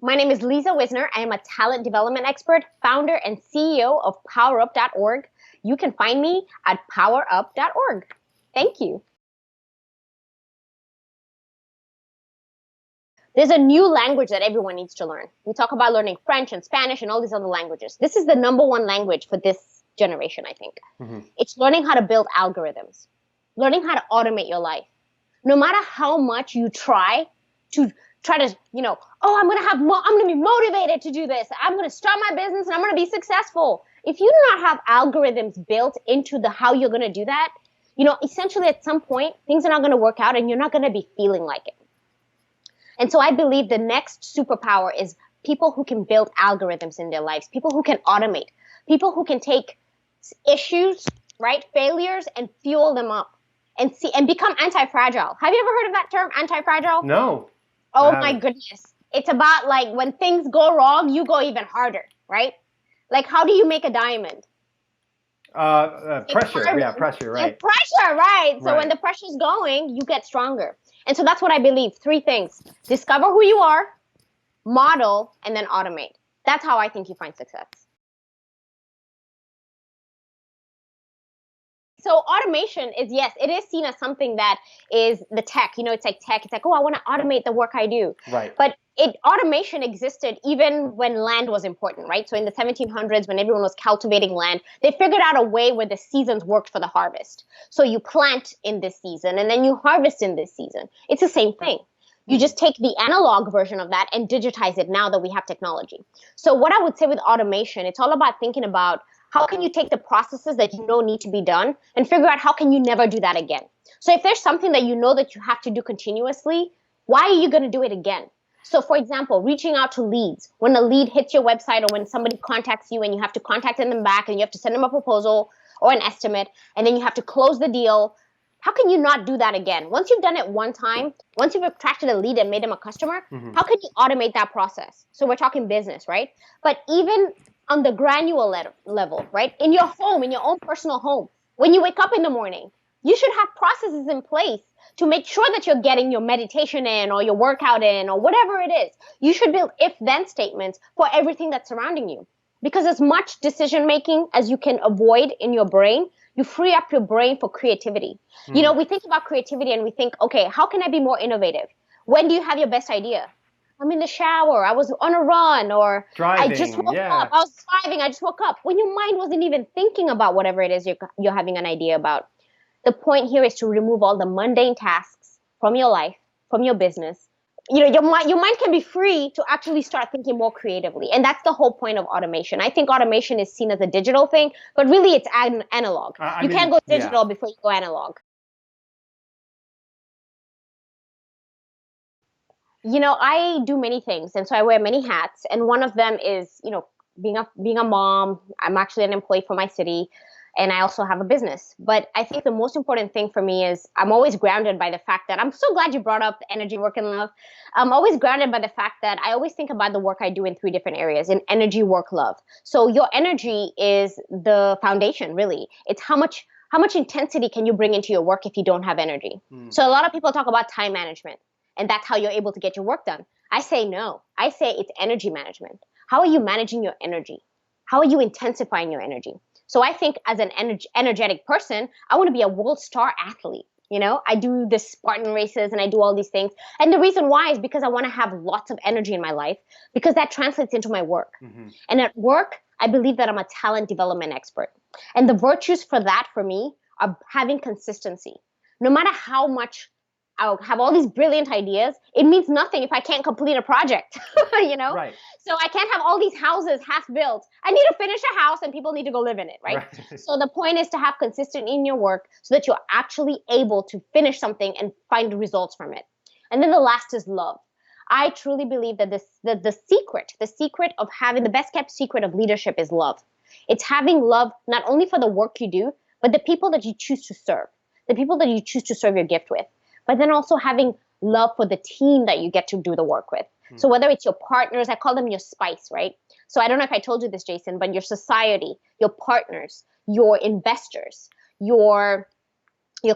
My name is Liza Wisner. I am a talent development expert, founder, and CEO of powerup.org. You can find me at powerup.org. Thank you. There's a new language that everyone needs to learn. We talk about learning French and Spanish and all these other languages. This is the number one language for this generation, I think. It's learning how to build algorithms, learning how to automate your life. No matter how much you try to, I'm going to be motivated to do this. I'm going to start my business and I'm going to be successful. If you do not have algorithms built into how you're going to do that, essentially at some point, things are not going to work out and you're not going to be feeling like it. And so I believe the next superpower is people who can build algorithms in their lives, people who can automate, people who can take issues, right, failures, and fuel them up and become anti-fragile. Have you ever heard of that term, anti-fragile? No. Oh my goodness. It's about like when things go wrong, you go even harder, right? Like how do you make a diamond? Pressure, pressure, right. It's pressure, right? So when the pressure's going, you get stronger. And so that's what I believe. 3 things. Discover who you are, model, and then automate. That's how I think you find success. So automation is, yes, it is seen as something that is the tech. It's like tech. It's like, oh, I want to automate the work I do. Right. But automation existed even when land was important, right? So in the 1700s, when everyone was cultivating land, they figured out a way where the seasons worked for the harvest. So you plant in this season and then you harvest in this season. It's the same thing. You just take the analog version of that and digitize it now that we have technology. So what I would say with automation, it's all about thinking about how can you take the processes that you know need to be done and figure out how can you never do that again. So if there's something that you know that you have to do continuously, why are you going to do it again? So for example, reaching out to leads. When a lead hits your website or when somebody contacts you and you have to contact them back and you have to send them a proposal or an estimate and then you have to close the deal, how can you not do that again? Once you've done it one time, once you've attracted a lead and made them a customer, how can you automate that process? So we're talking business, right? But even on the granular level, right? In your home, in your own personal home, when you wake up in the morning, you should have processes in place to make sure that you're getting your meditation in or your workout in or whatever it is. You should build if-then statements for everything that's surrounding you. Because as much decision-making as you can avoid in your brain, you free up your brain for creativity. We think about creativity and we think, okay, how can I be more innovative? When do you have your best idea? I'm in the shower, I was on a run, or driving, I just woke up, I was driving, I just woke up. When your mind wasn't even thinking about whatever it is you're having an idea about. The point here is to remove all the mundane tasks from your life, from your business. Your mind can be free to actually start thinking more creatively. And that's the whole point of automation. I think automation is seen as a digital thing, but really it's analog. You can't go digital before you go analog. I do many things, and so I wear many hats, and one of them is, being a mom. I'm actually an employee for my city, and I also have a business. But I think the most important thing for me is I'm always grounded by the fact that I'm so glad you brought up energy, work, and love. I'm always grounded by the fact that I always think about the work I do in 3 different areas, in energy, work, love. So your energy is the foundation, really. It's how much intensity can you bring into your work if you don't have energy? So a lot of people talk about time management. And that's how you're able to get your work done. I say no. I say it's energy management. How are you managing your energy? How are you intensifying your energy? So I think as an energetic person, I want to be a world star athlete. I do the Spartan races and I do all these things. And the reason why is because I want to have lots of energy in my life because that translates into my work. And at work, I believe that I'm a talent development expert. And the virtues for that for me are having consistency. No matter how much I'll have all these brilliant ideas, it means nothing if I can't complete a project, Right. So I can't have all these houses half built. I need to finish a house and people need to go live in it, right? So the point is to have consistency in your work so that you're actually able to finish something and find results from it. And then the last is love. I truly believe that the secret of having the best kept secret of leadership is love. It's having love not only for the work you do, but the people that you choose to serve, the people that you choose to serve your gift with. But then also having love for the team that you get to do the work with. So whether it's your partners, I call them your spice, right? So I don't know if I told you this, Jason, but your society, your partners, your investors, your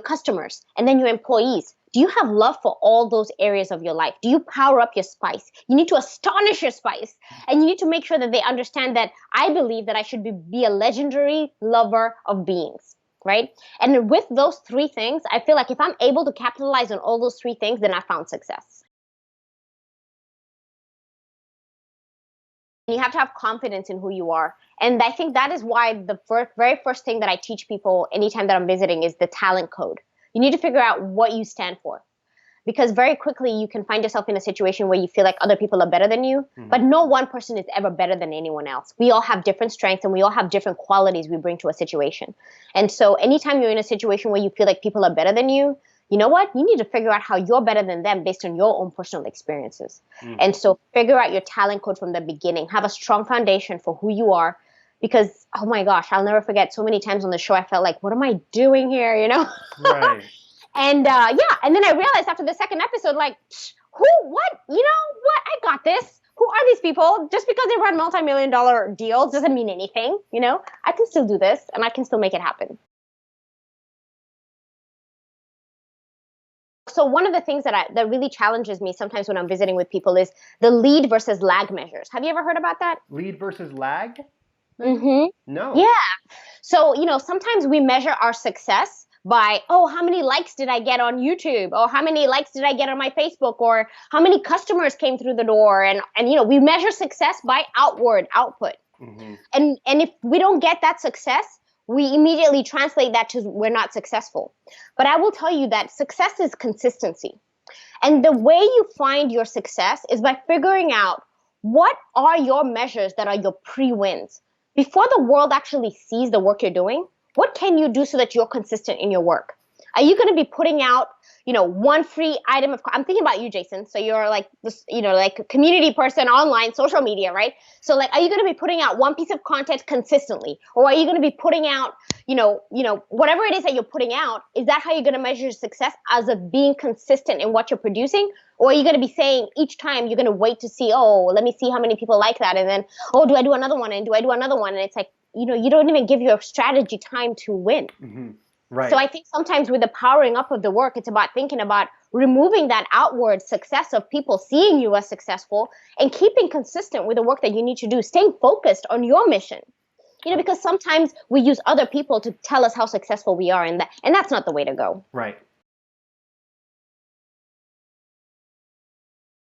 customers, and then your employees. do you have love for all those areas of your life? Do you power up your spice? You need to astonish your spice. And you need to make sure that they understand that I believe that I should be a legendary lover of beings, right? And with those three things, I feel like if I'm able to capitalize on all those three things, then I found success. You have to have confidence in who you are. And I think that is why the very first thing that I teach people anytime that I'm visiting is the talent code. You need to figure out what you stand for. Because very quickly you can find yourself in a situation where you feel like other people are better than you, but no one person is ever better than anyone else. We all have different strengths and we all have different qualities we bring to a situation. And so anytime you're in a situation where you feel like people are better than you, you know what? You need to figure out how you're better than them based on your own personal experiences. And so figure out your talent code from the beginning. Have a strong foundation for who you are. Because, oh my gosh, I'll never forget so many times on the show I felt like, what am I doing here, you know? Right. And and then I realized after the second episode, like, what? You know what? I got this. Who are these people? Just because they run multi-million-dollar deals doesn't mean anything, you know? I can still do this and I can still make it happen. So one of the things that really challenges me sometimes when I'm visiting with people is the lead versus lag measures. Have you ever heard about that? Lead versus lag? Mm-hmm. No. Yeah. So, you know, sometimes we measure our success by, oh, how many likes did I get on YouTube? Or how many likes did I get on my Facebook? Or how many customers came through the door? And you know, we measure success by outward output. And if we don't get that success, we immediately translate that to we're not successful. But I will tell you that success is consistency. And the way you find your success is by figuring out what are your measures that are your pre-wins. Before the world actually sees the work you're doing, what can you do so that you're consistent in your work? Are you going to be putting out, you know, one free item of, I'm thinking about you, Jason. So you're like this, you know, like a community person online, social media, right? So like, are you going to be putting out one piece of content consistently? Or are you going to be putting out, you know, whatever it is that you're putting out, is that how you're going to measure success, as of being consistent in what you're producing? Or are you going to be saying each time you're going to wait to see, oh, let me see how many people like that. And then, oh, do I do another one? And do I do another one? And it's like, you know, you don't even give your strategy time to win. Right. So I think sometimes with the powering up of the work, it's about thinking about removing that outward success of people seeing you as successful and keeping consistent with the work that you need to do, staying focused on your mission. You know, because sometimes we use other people to tell us how successful we are, and that's not the way to go. Right.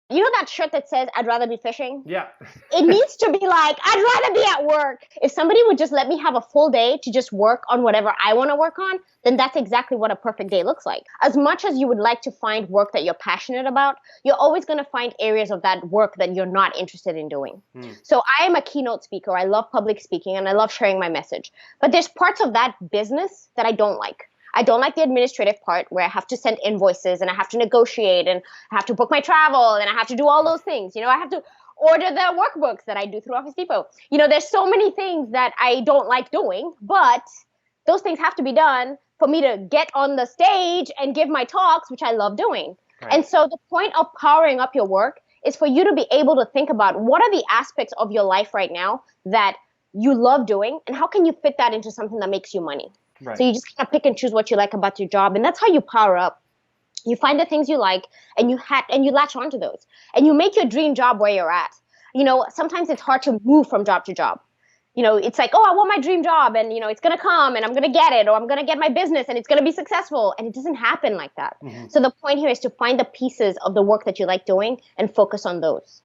You know that shirt that says, I'd rather be fishing? Yeah. It needs to be like, I'd rather be at work. If somebody would just let me have a full day to just work on whatever I want to work on, then that's exactly what a perfect day looks like. As much as you would like to find work that you're passionate about, you're always going to find areas of that work that you're not interested in doing. So I am a keynote speaker. I love public speaking and I love sharing my message. But there's parts of that business that I don't like. I don't like the administrative part where I have to send invoices and I have to negotiate and I have to book my travel and I have to do all those things. You know, I have to order the workbooks that I do through Office Depot. You know, there's so many things that I don't like doing, but those things have to be done for me to get on the stage and give my talks, which I love doing. Right. And so the point of powering up your work is for you to be able to think about what are the aspects of your life right now that you love doing and how can you fit that into something that makes you money. Right. So you just kind of pick and choose what you like about your job, and that's how you power up. You find the things you like, and you latch onto those, and you make your dream job where you're at. You know, sometimes it's hard to move from job to job. You know, it's like, oh, I want my dream job, and you know, it's gonna come, and I'm gonna get it, or I'm gonna get my business, and it's gonna be successful, and it doesn't happen like that. So the point here is to find the pieces of the work that you like doing and focus on those.